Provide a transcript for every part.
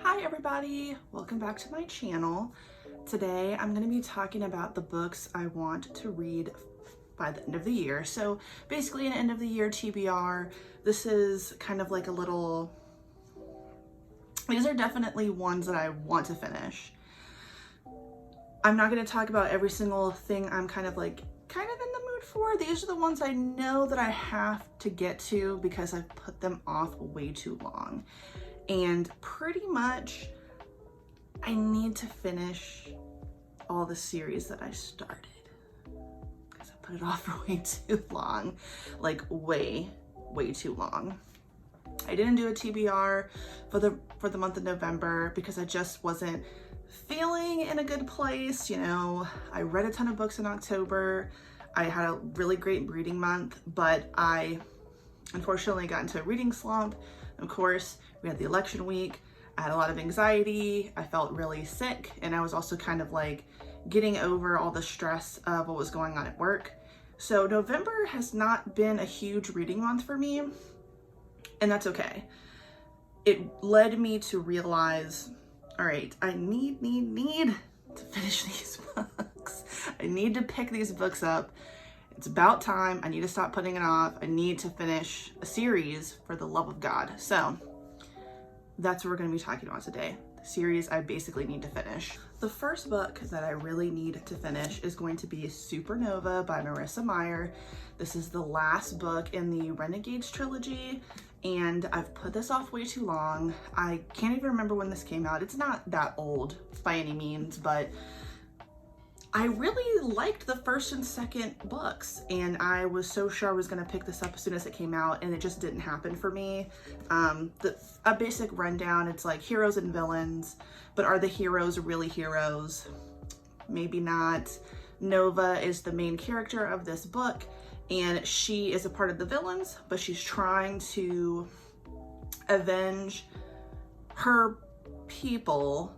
Hi everybody, welcome back to my channel. Today I'm going to be talking about the books I want to read by the end of the year. So basically an end of the year TBR. This is kind of like a little, these are definitely ones that I want to finish. I'm not going to talk about every single thing I'm kind of in the mood for. These are the ones I know that I have to get to because I've put them off way too long. And pretty much I need to finish all the series that I started because I put it off for way too long, like way too long. I didn't do a TBR for the month of November because I just wasn't feeling in a good place. You know, I read a ton of books in October. I had a really great reading month, but I unfortunately got into a reading slump. Of course, we had the election week. I had a lot of anxiety. I felt really sick, and I was also kind of like getting over all the stress of what was going on at work. So November has not been a huge reading month for me, and that's okay. It led me to realize, all right, I need to finish these books. I need to pick these books up. It's about time. I need to stop putting it off. I need to finish a series for the love of God. So that's what we're going to be talking about today. The series I basically need to finish. The first book that I really need to finish is going to be Supernova by Marissa Meyer. This is the last book in the Renegades trilogy, and I've put this off way too long. I can't even remember when this came out. It's not that old by any means, but I really liked the first and second books, and I was so sure I was going to pick this up as soon as it came out, and it just didn't happen for me. A basic rundown, it's like heroes and villains, but are the heroes really heroes? Maybe not. Nova is the main character of this book, and she is a part of the villains, but she's trying to avenge her people,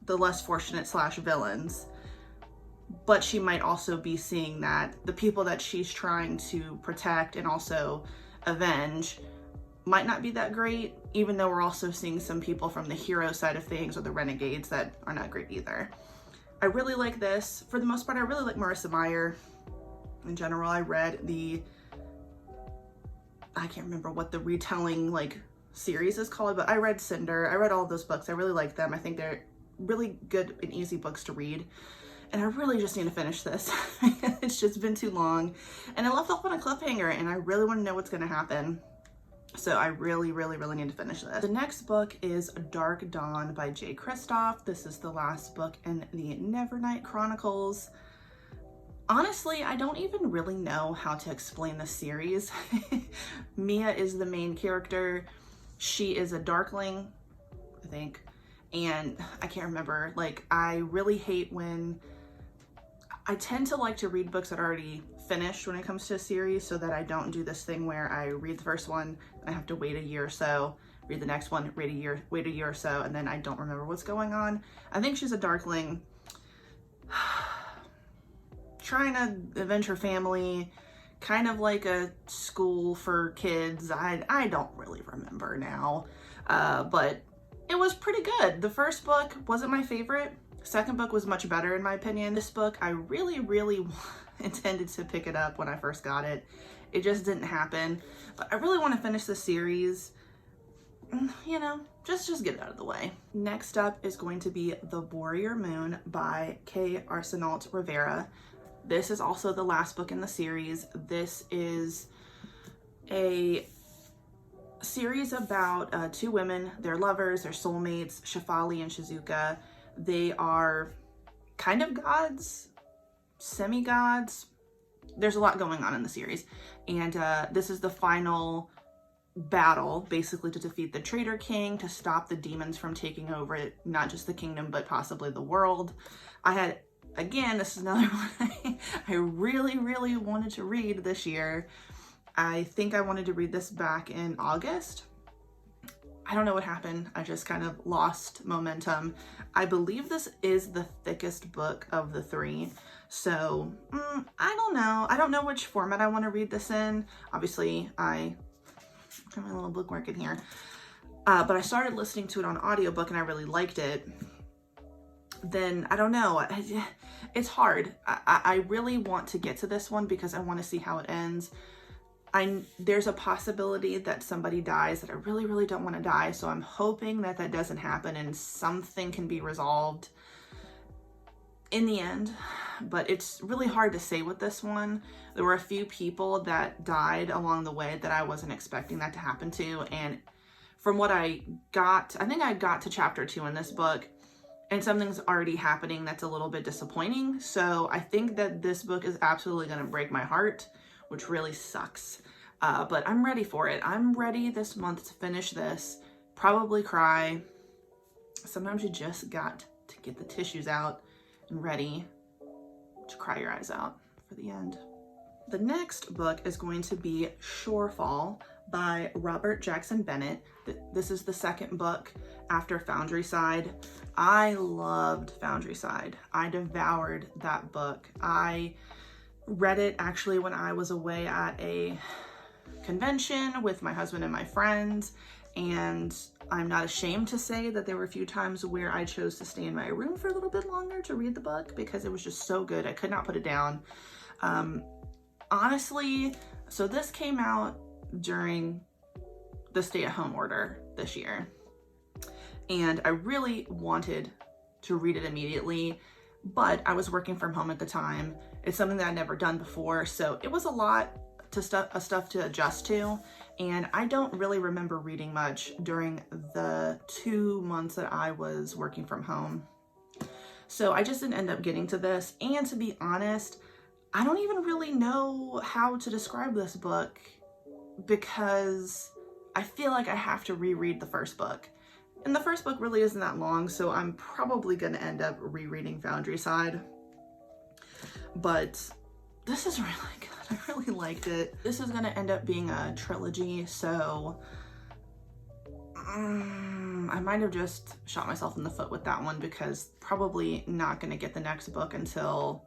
the less fortunate / villains, but she might also be seeing that the people that she's trying to protect and also avenge might not be that great, even though we're also seeing some people from the hero side of things or the renegades that are not great either. I really like this. For the most part, I really like Marissa Meyer. In general, I read I can't remember what the retelling series is called, but I read Cinder. I read all of those books. I really like them. I think they're really good and easy books to read, and I really just need to finish this. It's just been too long, and I left off on a cliffhanger, and I really want to know what's going to happen. So I really need to finish this. The next book is Dark Dawn by J. Kristoff. This is the last book in the Nevernight Chronicles. Honestly, I don't even really know how to explain this series. Mia is the main character. She is a Darkling, I think. And I can't remember, I really hate when I tend to like to read books that are already finished when it comes to a series, so that I don't do this thing where I read the first one and I have to wait a year or so, read the next one, wait a year or so, and then I don't remember what's going on. I think she's a Darkling trying to avenge her family, kind of like a school for kids. I don't really remember now, but it was pretty good. The first book wasn't my favorite. Second book was much better in my opinion. This book, I really intended to pick it up when I first got it. It just didn't happen. But I really want to finish the series. You know, just get it out of the way. Next up is going to be The Warrior Moon by K. Arsenault Rivera. This is also the last book in the series. This is a series about two women. They're lovers, they're soulmates, Shefali and Shizuka. They are kind of gods, semi-gods. There's a lot going on in the series, and this is the final battle, basically, to defeat the Traitor King, to stop the demons from taking over not just the kingdom but possibly the world. Again, this is another one I really wanted to read this year. I think I wanted to read this back in August. I don't know what happened. I just kind of lost momentum. I believe this is the thickest book of the three. So I don't know. I don't know which format I want to read this in. Obviously, I got my little bookmark in here. but I started listening to it on audiobook and I really liked it. Then I don't know, it's hard. I really want to get to this one because I want to see how it ends. There's a possibility that somebody dies that I really, really don't want to die. So I'm hoping that that doesn't happen and something can be resolved in the end. But it's really hard to say with this one. There were a few people that died along the way that I wasn't expecting that to happen to. And from what I got, I think I got to chapter 2 in this book and something's already happening that's a little bit disappointing. So I think that this book is absolutely going to break my heart, which really sucks. But I'm ready for it. I'm ready this month to finish this, probably cry. Sometimes you just got to get the tissues out and ready to cry your eyes out for the end. The next book is going to be Shorefall by Robert Jackson Bennett. This is the second book after Foundryside. I loved Foundryside. I devoured that book. I read it actually when I was away at a convention with my husband and my friends, and I'm not ashamed to say that there were a few times where I chose to stay in my room for a little bit longer to read the book because it was just so good. I could not put it down. Honestly, so this came out during the stay-at-home order this year, and I really wanted to read it immediately, but I was working from home at the time. It's something that I'd never done before, so it was a lot of stuff to adjust to, and I don't really remember reading much during the 2 months that I was working from home. So I just didn't end up getting to this, and to be honest, I don't even really know how to describe this book because I feel like I have to reread the first book. And the first book really isn't that long, so I'm probably going to end up rereading Foundryside. But this is really good. I really liked it. This is going to end up being a trilogy, so I might have just shot myself in the foot with that one because probably not going to get the next book until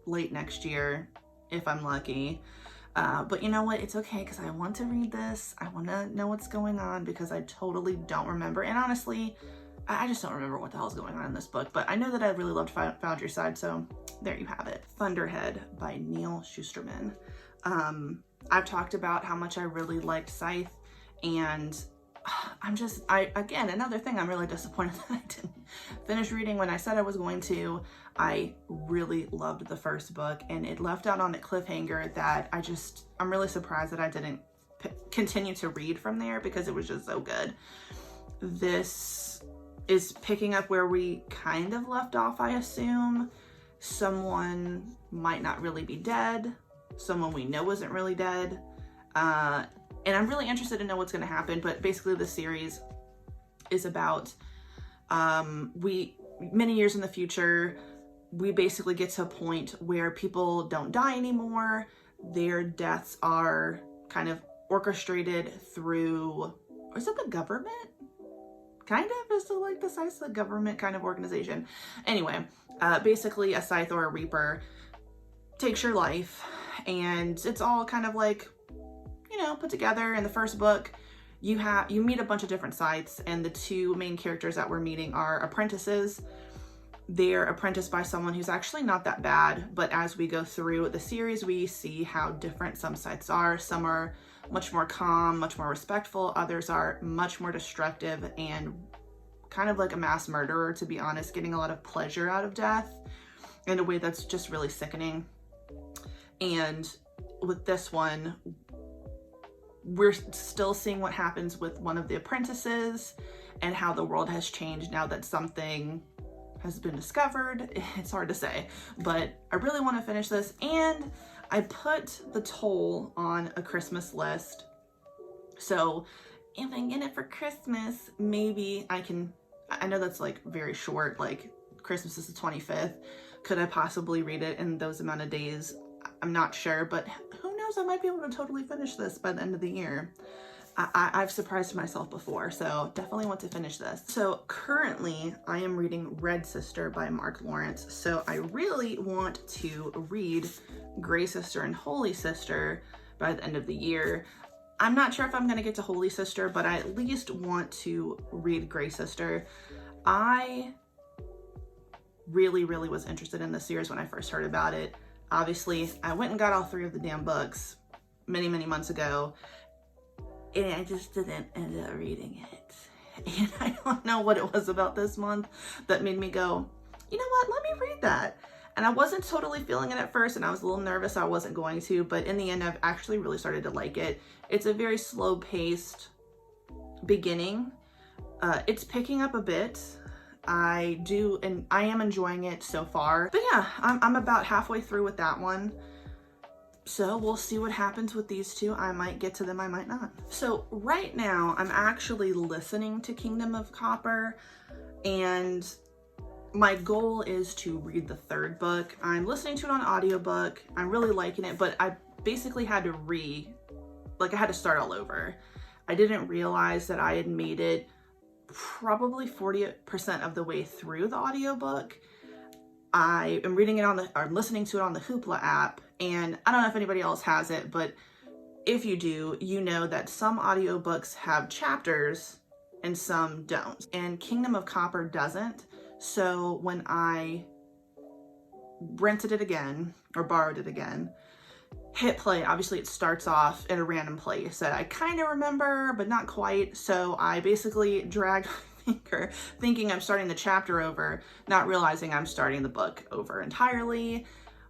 late next year if I'm lucky. But you know what? It's okay because I want to read this. I want to know what's going on because I totally don't remember. And honestly, I just don't remember what the hell's going on in this book. But I know that I really loved Foundryside, so there you have it. Thunderhead by Neil Shusterman. I've talked about how much I really liked Scythe, and again, another thing I'm really disappointed that I didn't finish reading when I said I was going to. I really loved the first book, and it left out on a cliffhanger that I'm really surprised that I didn't continue to read from there because it was just so good. This is picking up where we kind of left off, I assume. Someone might not really be dead. Someone we know isn't really dead. And I'm really interested to know what's going to happen, but basically the series is about many years in the future, we basically get to a point where people don't die anymore. Their deaths are kind of orchestrated through, is it the government? Kind of, is it like the Scythe, the government kind of organization? Anyway, basically a Scythe or a Reaper takes your life, and it's all kind of like, put together. In the first book, you meet a bunch of different Scythes, and the two main characters that we're meeting are apprentices. They're apprenticed by someone who's actually not that bad, but as we go through the series, we see how different some Scythes are. Some are much more calm, much more respectful. Others are much more destructive and kind of like a mass murderer, to be honest, getting a lot of pleasure out of death in a way that's just really sickening. And with this one, we're still seeing what happens with one of the apprentices and how the world has changed now that something has been discovered. It's hard to say, but I really want to finish this, and I put The Toll on a Christmas list. So if I get it for Christmas, maybe I know that's like very short, like Christmas is the 25th. Could I possibly read it in those amount of days? I'm not sure, but who knows? I might be able to totally finish this by the end of the year. I've surprised myself before, so definitely want to finish this. So currently I am reading Red Sister by Mark Lawrence. So I really want to read Gray Sister and Holy Sister by the end of the year. I'm not sure if I'm gonna get to Holy Sister, but I at least want to read Grey Sister. I really was interested in this series when I first heard about it. Obviously, I went and got all 3 of the damn books many months ago, and I just didn't end up reading it. And I don't know what it was about this month that made me go, you know what, let me read that. And I wasn't totally feeling it at first, and I was a little nervous I wasn't going to, but in the end, I've actually really started to like it. It's a very slow-paced beginning. It's picking up a bit. I am enjoying it so far. But yeah, I'm about halfway through with that one. So we'll see what happens with these 2. I might get to them, I might not. So right now, I'm actually listening to Kingdom of Copper, and my goal is to read the 3rd book. I'm listening to it on audiobook. I'm really liking it, but I basically had to I had to start all over. I didn't realize that I had made it probably 40% of the way through the audiobook. I am reading it or listening to it on the Hoopla app, and I don't know if anybody else has it, but if you do, you know that some audiobooks have chapters and some don't, and Kingdom of Copper doesn't. So when I rented it again, or borrowed it again, hit play, obviously it starts off in a random place that I kind of remember, but not quite. So I basically dragged my finger thinking I'm starting the chapter over, not realizing I'm starting the book over entirely.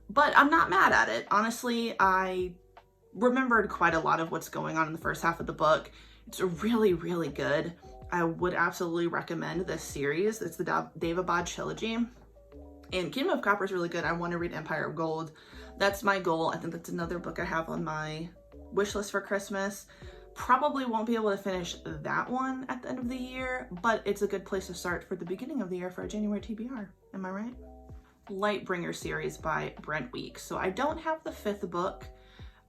But I'm not mad at it. Honestly, I remembered quite a lot of what's going on in the first half of the book. It's really good. I would absolutely recommend this series. It's the Daevabad trilogy. And Kingdom of Copper is really good. I want to read Empire of Gold. That's my goal. I think that's another book I have on my wish list for Christmas. Probably won't be able to finish that one at the end of the year, but it's a good place to start for the beginning of the year for a January TBR. Am I right? Lightbringer series by Brent Weeks. So I don't have the 5th book.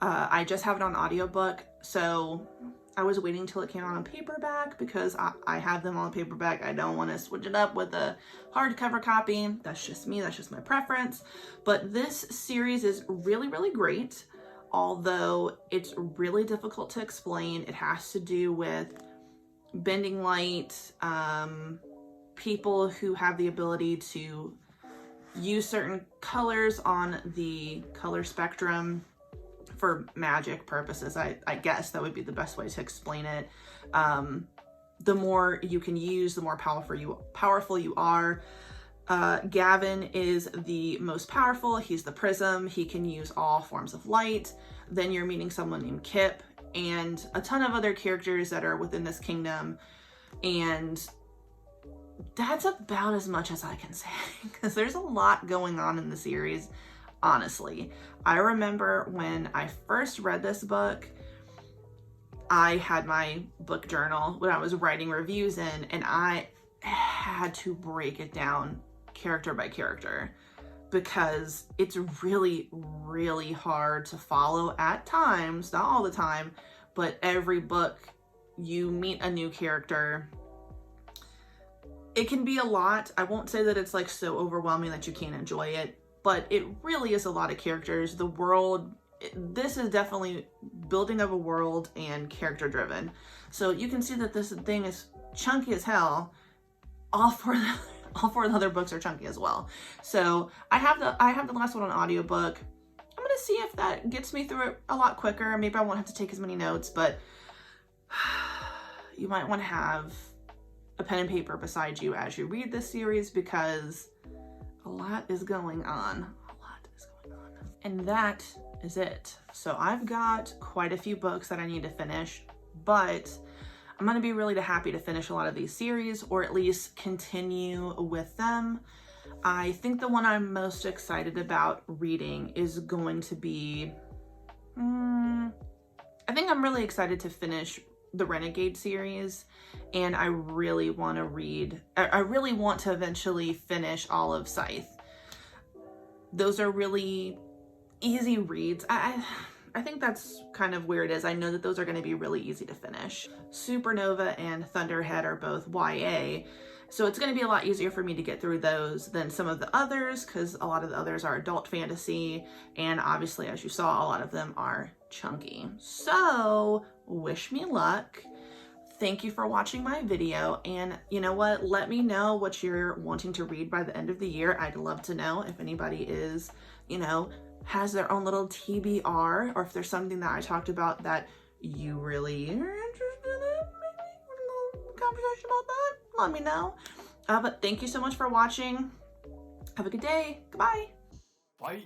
I just have it on audiobook. So I was waiting till it came out on paperback because I have them on paperback. I don't want to switch it up with a hardcover copy. That's just me. That's just my preference. But this series is really great. Although it's really difficult to explain. It has to do with bending light, people who have the ability to use certain colors on the color spectrum for magic purposes. I guess that would be the best way to explain it. The more you can use, the more powerful you are. Gavin is the most powerful. He's the prism. He can use all forms of light. Then you're meeting someone named Kip and a ton of other characters that are within this kingdom. And that's about as much as I can say because there's a lot going on in the series, honestly. I remember when I first read this book, I had my book journal when I was writing reviews in, and I had to break it down character by character because it's really hard to follow at times, not all the time, but every book you meet a new character. It can be a lot. I won't say that it's like so overwhelming that you can't enjoy it, but it really is a lot of characters. The world, this is definitely building of a world and character driven. So you can see that this thing is chunky as hell. All four of the other books are chunky as well. So I have the last one on audiobook. I'm gonna see if that gets me through it a lot quicker. Maybe I won't have to take as many notes, but you might want to have a pen and paper beside you as you read this series because a lot is going on. And that is it. So I've got quite a few books that I need to finish, but I'm going to be really happy to finish a lot of these series or at least continue with them. I think the one I'm most excited about reading is going to be, I think I'm really excited to finish the Renegade series, and I really want to eventually finish all of Scythe. Those are really easy reads. I think that's kind of where it is. I know that those are going to be really easy to finish. Supernova and Thunderhead are both YA, So it's going to be a lot easier for me to get through those than some of the others, because a lot of the others are adult fantasy, and obviously, as you saw, a lot of them are chunky. So wish me luck. Thank you for watching my video, and you know what? Let me know what you're wanting to read by the end of the year. I'd love to know if anybody is, you know, has their own little TBR, or if there's something that I talked about that you really are interested in. Maybe a little conversation about that. Let me know. But thank you so much for watching. Have a good day. Goodbye. Bye.